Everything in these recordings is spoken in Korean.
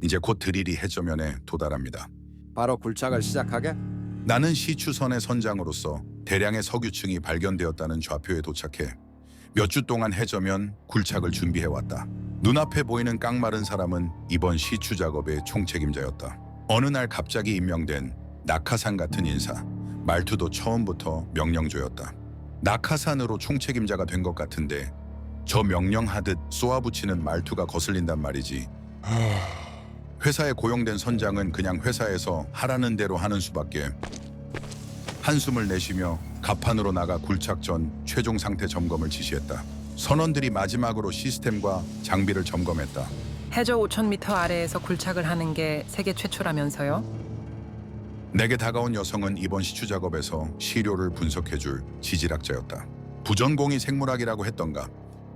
이제 곧 드릴이 해저면에 도달합니다. 바로 굴착을 시작하게? 나는 시추선의 선장으로서 대량의 석유층이 발견되었다는 좌표에 도착해 몇 주 동안 해저면 굴착을 준비해왔다. 눈앞에 보이는 깡마른 사람은 이번 시추 작업의 총책임자였다. 어느 날 갑자기 임명된 낙하산 같은 인사, 말투도 처음부터 명령조였다. 낙하산으로 총책임자가 된 것 같은데 저 명령하듯 쏘아붙이는 말투가 거슬린단 말이지. 회사에 고용된 선장은 그냥 회사에서 하라는 대로 하는 수밖에. 한숨을 내쉬며 갑판으로 나가 굴착 전 최종 상태 점검을 지시했다. 선원들이 마지막으로 시스템과 장비를 점검했다. 해저 5,000m 아래에서 굴착을 하는 게 세계 최초라면서요? 내게 다가온 여성은 이번 시추 작업에서 시료를 분석해줄 지질학자였다. 부전공이 생물학이라고 했던가.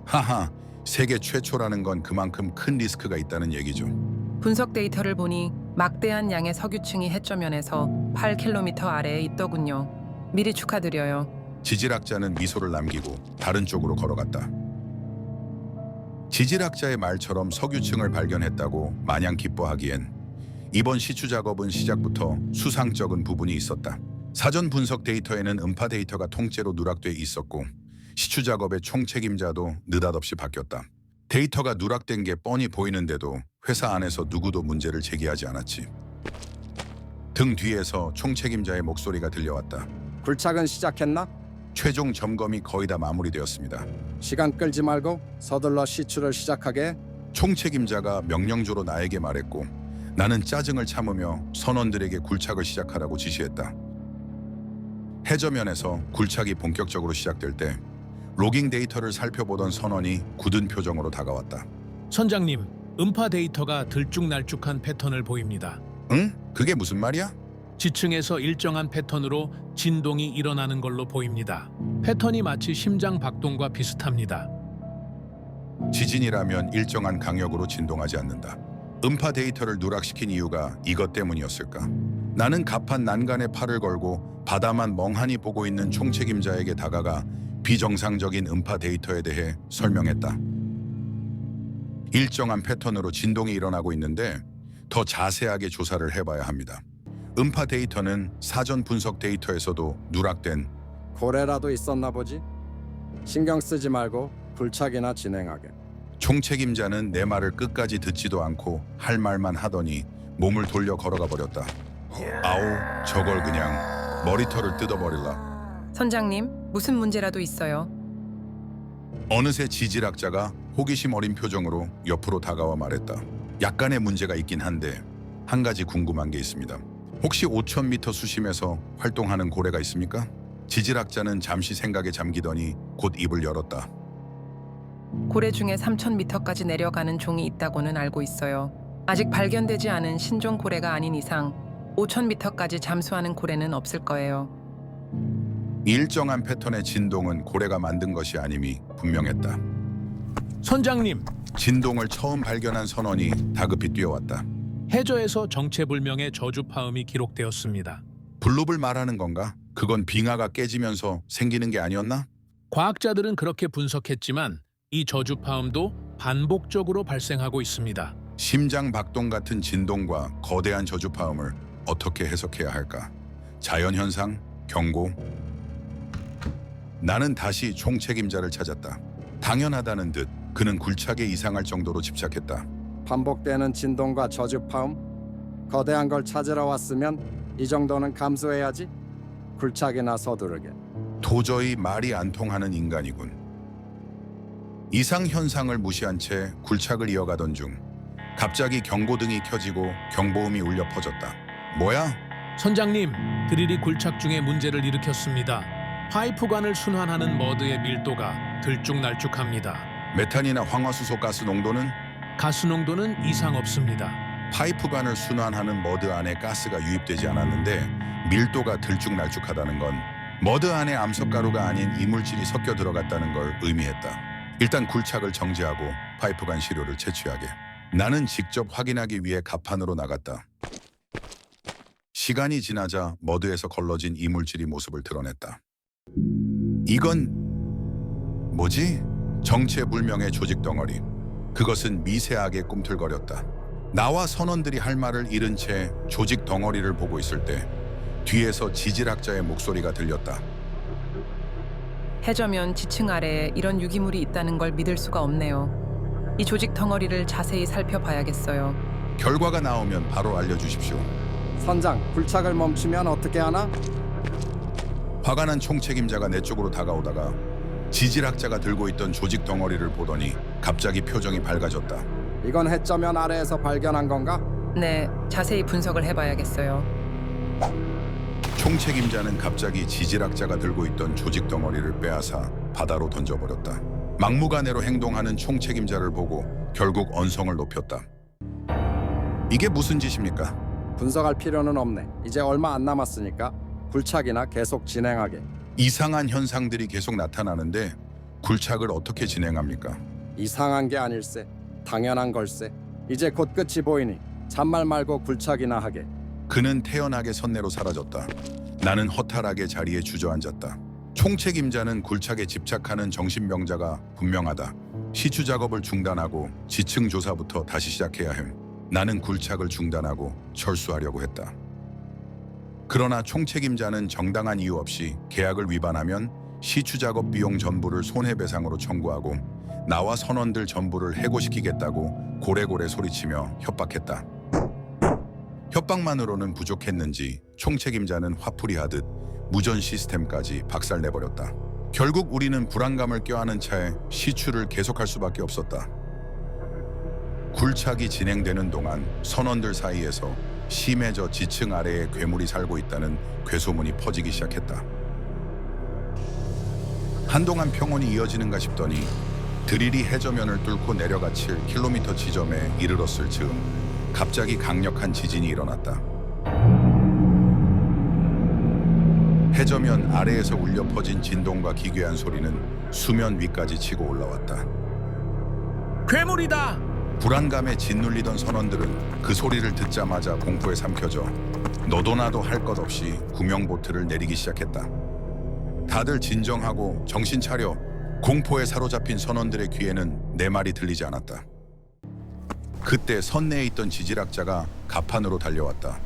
하하, 세계 최초라는 건 그만큼 큰 리스크가 있다는 얘기죠. 분석 데이터를 보니 막대한 양의 석유층이 해저면에서 8km 아래에 있더군요. 미리 축하드려요. 지질학자는 미소를 남기고 다른 쪽으로 걸어갔다. 지질학자의 말처럼 석유층을 발견했다고 마냥 기뻐하기엔 이번 시추 작업은 시작부터 수상쩍은 부분이 있었다. 사전 분석 데이터에는 음파 데이터가 통째로 누락돼 있었고 시추 작업의 총책임자도 느닷없이 바뀌었다. 데이터가 누락된 게 뻔히 보이는데도 회사 안에서 누구도 문제를 제기하지 않았지. 등 뒤에서 총책임자의 목소리가 들려왔다. 굴착은 시작했나? 최종 점검이 거의 다 마무리되었습니다. 시간 끌지 말고 서둘러 시추를 시작하게. 총책임자가 명령조로 나에게 말했고 나는 짜증을 참으며 선원들에게 굴착을 시작하라고 지시했다. 해저면에서 굴착이 본격적으로 시작될 때 로깅 데이터를 살펴보던 선원이 굳은 표정으로 다가왔다. 선장님, 음파 데이터가 들쭉날쭉한 패턴을 보입니다. 응? 그게 무슨 말이야? 지층에서 일정한 패턴으로 진동이 일어나는 걸로 보입니다. 패턴이 마치 심장 박동과 비슷합니다. 지진이라면 일정한 강력으로 진동하지 않는다. 음파 데이터를 누락시킨 이유가 이것 때문이었을까? 나는 갑판 난간에 팔을 걸고 바다만 멍하니 보고 있는 총책임자에게 다가가 비정상적인 음파 데이터에 대해 설명했다. 일정한 패턴으로 진동이 일어나고 있는데 더 자세하게 조사를 해봐야 합니다. 음파 데이터는 사전 분석 데이터에서도 누락된 고래라도 있었나 보지? 신경 쓰지 말고 굴착이나 진행하게. 총책임자는 내 말을 끝까지 듣지도 않고 할 말만 하더니 몸을 돌려 걸어가 버렸다. 아우, 저걸 그냥 머리털을 뜯어버릴라. 선장님, 무슨 문제라도 있어요? 어느새 지질학자가 호기심 어린 표정으로 옆으로 다가와 말했다. 약간의 문제가 있긴 한데 한 가지 궁금한 게 있습니다. 혹시 5,000m 수심에서 활동하는 고래가 있습니까? 지질학자는 잠시 생각에 잠기더니 곧 입을 열었다. 고래 중에 3,000m까지 내려가는 종이 있다고는 알고 있어요. 아직 발견되지 않은 신종 고래가 아닌 이상 5,000m까지 잠수하는 고래는 없을 거예요. 일정한 패턴의 진동은 고래가 만든 것이 아님이 분명했다. 선장님, 진동을 처음 발견한 선원이 다급히 뛰어왔다. 해저에서 정체불명의 저주파음이 기록되었습니다. 블룹을 말하는 건가? 그건 빙하가 깨지면서 생기는 게 아니었나? 과학자들은 그렇게 분석했지만 이 저주파음도 반복적으로 발생하고 있습니다. 심장 박동 같은 진동과 거대한 저주파음을 어떻게 해석해야 할까? 자연현상? 경고? 나는 다시 총책임자를 찾았다. 당연하다는 듯 그는 굴착에 이상할 정도로 집착했다. 반복되는 진동과 저주파음? 거대한 걸 찾으러 왔으면 이 정도는 감수해야지. 굴착이나 서두르게. 도저히 말이 안 통하는 인간이군. 이상 현상을 무시한 채 굴착을 이어가던 중 갑자기 경고등이 켜지고 경보음이 울려 퍼졌다. 뭐야? 선장님, 드릴이 굴착 중에 문제를 일으켰습니다. 파이프관을 순환하는 머드의 밀도가 들쭉날쭉합니다. 메탄이나 황화수소 가스 농도는? 가스 농도는 이상 없습니다. 파이프관을 순환하는 머드 안에 가스가 유입되지 않았는데 밀도가 들쭉날쭉하다는 건 머드 안에 암석가루가 아닌 이물질이 섞여 들어갔다는 걸 의미했다. 일단 굴착을 정지하고 파이프관 시료를 채취하게. 나는 직접 확인하기 위해 갑판으로 나갔다. 시간이 지나자 머드에서 걸러진 이물질이 모습을 드러냈다. 이건 뭐지? 정체불명의 조직 덩어리. 그것은 미세하게 꿈틀거렸다. 나와 선원들이 할 말을 잃은 채 조직 덩어리를 보고 있을 때 뒤에서 지질학자의 목소리가 들렸다. 해저면 지층 아래에 이런 유기물이 있다는 걸 믿을 수가 없네요. 이 조직 덩어리를 자세히 살펴봐야겠어요. 결과가 나오면 바로 알려주십시오. 선장, 굴착을 멈추면 어떻게 하나? 화가 난 총책임자가 내 쪽으로 다가오다가 지질학자가 들고 있던 조직 덩어리를 보더니 갑자기 표정이 밝아졌다. 이건 해저면 아래에서 발견한 건가? 네, 자세히 분석을 해봐야겠어요. 총책임자는 갑자기 지질학자가 들고 있던 조직 덩어리를 빼앗아 바다로 던져버렸다. 막무가내로 행동하는 총책임자를 보고 결국 언성을 높였다. 이게 무슨 짓입니까? 분석할 필요는 없네. 이제 얼마 안 남았으니까 굴착이나 계속 진행하게. 이상한 현상들이 계속 나타나는데 굴착을 어떻게 진행합니까? 이상한 게 아닐세. 당연한 걸세. 이제 곧 끝이 보이니 잔말 말고 굴착이나 하게. 그는 태연하게 선내로 사라졌다. 나는 허탈하게 자리에 주저앉았다. 총책임자는 굴착에 집착하는 정신병자가 분명하다. 시추 작업을 중단하고 지층 조사부터 다시 시작해야 해. 나는 굴착을 중단하고 철수하려고 했다. 그러나 총책임자는 정당한 이유 없이 계약을 위반하면 시추 작업 비용 전부를 손해배상으로 청구하고 나와 선원들 전부를 해고시키겠다고 고래고래 소리치며 협박했다. 협박만으로는 부족했는지 총책임자는 화풀이하듯 무전 시스템까지 박살내버렸다. 결국 우리는 불안감을 껴안은 차에 시추를 계속할 수밖에 없었다. 굴착이 진행되는 동안 선원들 사이에서 심해져 지층 아래에 괴물이 살고 있다는 괴소문이 퍼지기 시작했다. 한동안 평온이 이어지는가 싶더니 드릴이 해저면을 뚫고 내려가 7km 지점에 이르렀을 즈음 갑자기 강력한 지진이 일어났다. 해저면 아래에서 울려 퍼진 진동과 기괴한 소리는 수면 위까지 치고 올라왔다. 괴물이다! 불안감에 짓눌리던 선원들은 그 소리를 듣자마자 공포에 삼켜져 너도 나도 할 것 없이 구명보트를 내리기 시작했다. 다들 진정하고 정신 차려. 공포에 사로잡힌 선원들의 귀에는 내 말이 들리지 않았다. 그때 선내에 있던 지질학자가 갑판으로 달려왔다.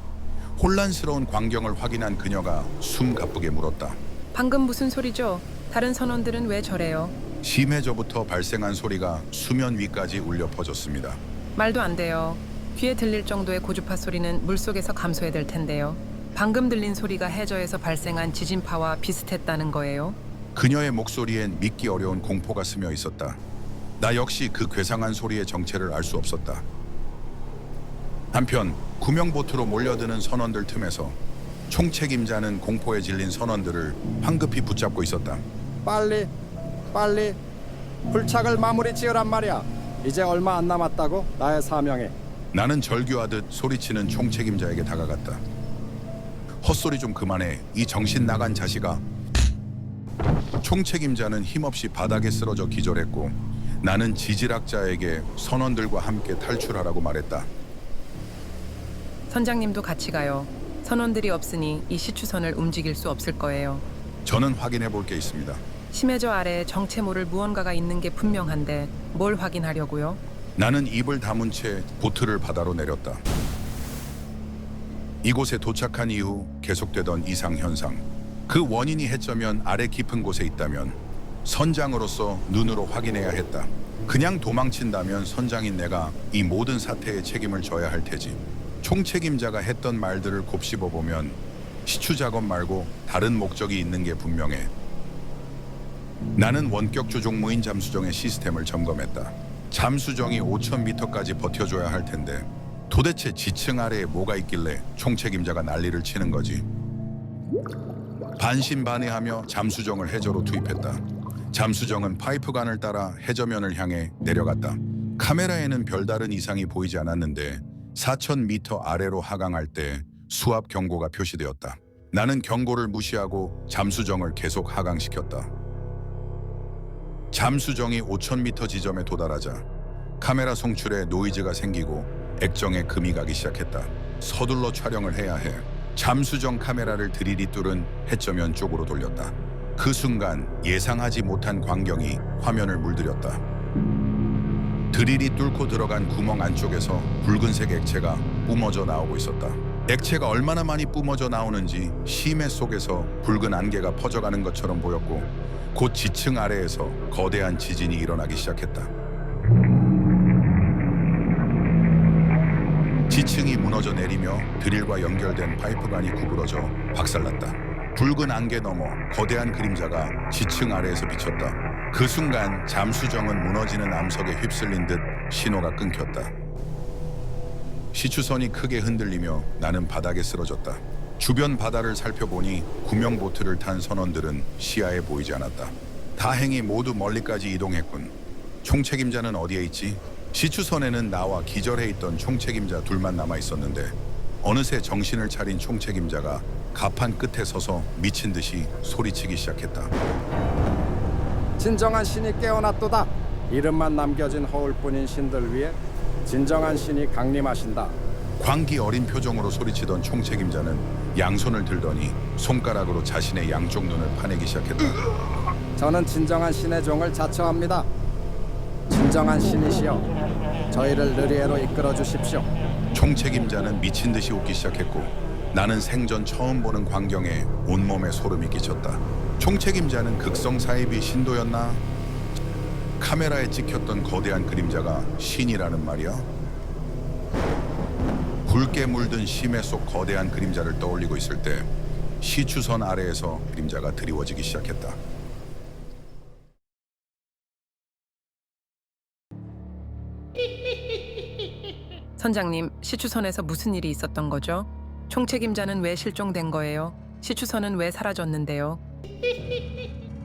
혼란스러운 광경을 확인한 그녀가 숨 가쁘게 물었다. 방금 무슨 소리죠? 다른 선원들은 왜 저래요? 심해저부터 발생한 소리가 수면 위까지 울려 퍼졌습니다. 말도 안 돼요. 귀에 들릴 정도의 고주파 소리는 물속에서 감소해야 될 텐데요. 방금 들린 소리가 해저에서 발생한 지진파와 비슷했다는 거예요? 그녀의 목소리엔 믿기 어려운 공포가 스며 있었다. 나 역시 그 괴상한 소리의 정체를 알 수 없었다. 한편 구명보트로 몰려드는 선원들 틈에서 총책임자는 공포에 질린 선원들을 황급히 붙잡고 있었다. 빨리 굴착을 마무리 지으란 말이야. 이제 얼마 안 남았다고. 나의 사명에. 나는 절규하듯 소리치는 총책임자에게 다가갔다. 헛소리 좀 그만해. 이 정신 나간 자식아. 총책임자는 힘없이 바닥에 쓰러져 기절했고 나는 지질학자에게 선원들과 함께 탈출하라고 말했다. 선장님도 같이 가요. 선원들이 없으니 이 시추선을 움직일 수 없을 거예요. 저는 확인해 볼 게 있습니다. 심해저 아래에 정체 모를 무언가가 있는 게 분명한데 뭘 확인하려고요? 나는 입을 다문 채 보트를 바다로 내렸다. 이곳에 도착한 이후 계속되던 이상 현상. 그 원인이 해저면 아래 깊은 곳에 있다면 선장으로서 눈으로 확인해야 했다. 그냥 도망친다면 선장인 내가 이 모든 사태의 책임을 져야 할 테지. 총책임자가 했던 말들을 곱씹어 보면 시추 작업 말고 다른 목적이 있는 게 분명해. 나는 원격 조종무인 잠수정의 시스템을 점검했다. 잠수정이 5,000m까지 버텨줘야 할 텐데 도대체 지층 아래에 뭐가 있길래 총책임자가 난리를 치는 거지. 반신반의하며 잠수정을 해저로 투입했다. 잠수정은 파이프관을 따라 해저면을 향해 내려갔다. 카메라에는 별다른 이상이 보이지 않았는데 4,000m 아래로 하강할 때 수압 경고가 표시되었다. 나는 경고를 무시하고 잠수정을 계속 하강시켰다. 잠수정이 5,000m 지점에 도달하자 카메라 송출에 노이즈가 생기고 액정에 금이 가기 시작했다. 서둘러 촬영을 해야 해. 잠수정 카메라를 드릴이 뚫은 해저면 쪽으로 돌렸다. 그 순간 예상하지 못한 광경이 화면을 물들였다. 드릴이 뚫고 들어간 구멍 안쪽에서 붉은색 액체가 뿜어져 나오고 있었다. 액체가 얼마나 많이 뿜어져 나오는지 심해 속에서 붉은 안개가 퍼져가는 것처럼 보였고 곧 지층 아래에서 거대한 지진이 일어나기 시작했다. 지층이 무너져 내리며 드릴과 연결된 파이프관이 구부러져 박살났다. 붉은 안개 너머 거대한 그림자가 지층 아래에서 비쳤다. 그 순간 잠수정은 무너지는 암석에 휩쓸린 듯 신호가 끊겼다. 시추선이 크게 흔들리며 나는 바닥에 쓰러졌다. 주변 바다를 살펴보니 구명보트를 탄 선원들은 시야에 보이지 않았다. 다행히 모두 멀리까지 이동했군. 총책임자는 어디에 있지? 시추선에는 나와 기절해 있던 총책임자 둘만 남아 있었는데 어느새 정신을 차린 총책임자가 가판 끝에 서서 미친 듯이 소리치기 시작했다. 진정한 신이 깨어났도다. 이름만 남겨진 허울뿐인 신들 위에 진정한 신이 강림하신다. 광기 어린 표정으로 소리치던 총책임자는 양손을 들더니 손가락으로 자신의 양쪽 눈을 파내기 시작했다. 저는 진정한 신의 종을 자처합니다. 진정한 신이시여, 저희를 느리에로 이끌어 주십시오. 총책임자는 미친 듯이 웃기 시작했고 나는 생전 처음 보는 광경에 온몸에 소름이 끼쳤다. 총책임자는 극성사입이 신도였나? 카메라에 찍혔던 거대한 그림자가 신이라는 말이야? 붉게 물든 심해 속 거대한 그림자를 떠올리고 있을 때 시추선 아래에서 그림자가 드리워지기 시작했다. 선장님, 시추선에서 무슨 일이 있었던 거죠? 총책임자는 왜 실종된 거예요? 시추선은 왜 사라졌는데요?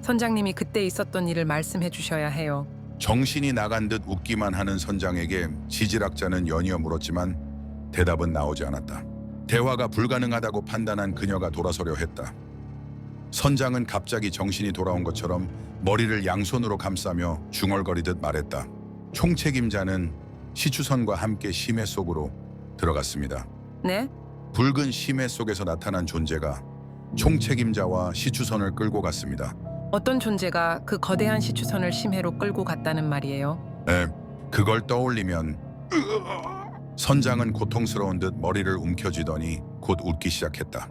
선장님이 그때 있었던 일을 말씀해 주셔야 해요. 정신이 나간 듯 웃기만 하는 선장에게 지질학자는 연이어 물었지만 대답은 나오지 않았다. 대화가 불가능하다고 판단한 그녀가 돌아서려 했다. 선장은 갑자기 정신이 돌아온 것처럼 머리를 양손으로 감싸며 중얼거리듯 말했다. 총책임자는 시추선과 함께 심해 속으로 들어갔습니다. 네? 붉은 심해 속에서 나타난 존재가 총책임자와 시추선을 끌고 갔습니다. 어떤 존재가 그 거대한 시추선을 심해로 끌고 갔다는 말이에요? 그걸 떠올리면 선장은 고통스러운 듯 머리를 움켜쥐더니 곧 웃기 시작했다.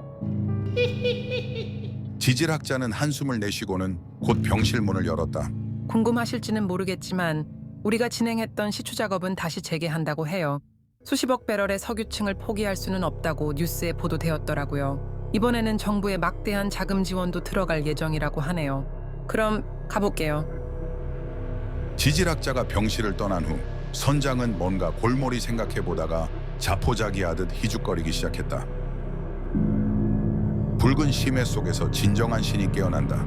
지질학자는 한숨을 내쉬고는 곧 병실 문을 열었다. 궁금하실지는 모르겠지만 우리가 진행했던 시추 작업은 다시 재개한다고 해요. 수십억 배럴의 석유층을 포기할 수는 없다고 뉴스에 보도되었더라고요. 이번에는 정부의 막대한 자금 지원도 들어갈 예정이라고 하네요. 그럼 가볼게요. 지질학자가 병실을 떠난 후 선장은 뭔가 골몰이 생각해보다가 자포자기하듯 희죽거리기 시작했다. 붉은 심해 속에서 진정한 신이 깨어난다.